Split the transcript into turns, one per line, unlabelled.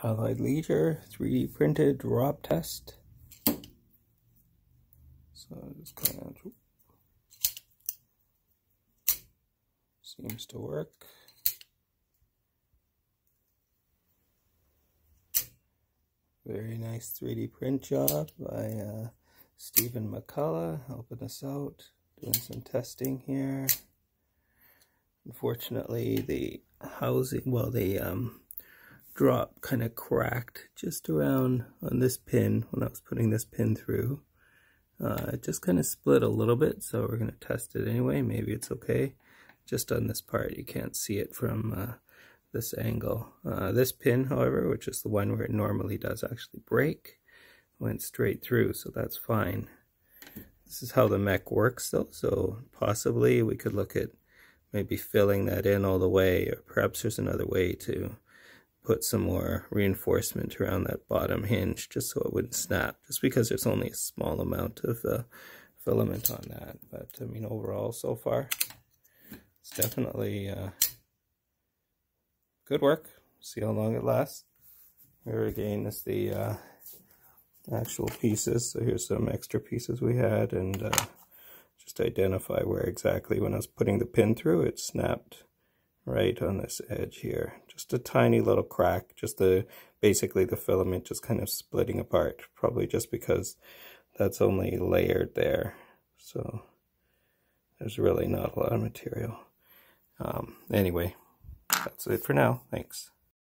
Allied Leisure 3D printed drop test. So just kind of seems to work. Very nice 3D print job by Stephen McCullough helping us out, doing some testing here. Unfortunately, the housing, well, the drop kind of cracked just around on this pin when I was putting this pin through. It just kind of split a little bit, so we're going to test it anyway. Maybe it's okay. Just on this part, you can't see it from this angle. This pin, however, which is the one where it normally does actually break, went straight through, so that's fine. This is how the mech works though, so possibly we could look at maybe filling that in all the way, or perhaps there's another way to put some more reinforcement around that bottom hinge just so it wouldn't snap, just because there's only a small amount of filament on that. But I mean, overall so far it's definitely good work. See how long it lasts. Here again is the actual pieces. So here's some extra pieces we had, and just identify where exactly when I was putting the pin through it snapped right on this edge here. Just a tiny little crack, just basically the filament just kind of splitting apart, probably just because that's only layered there, so there's really not a lot of material. Anyway, that's it for now. Thanks.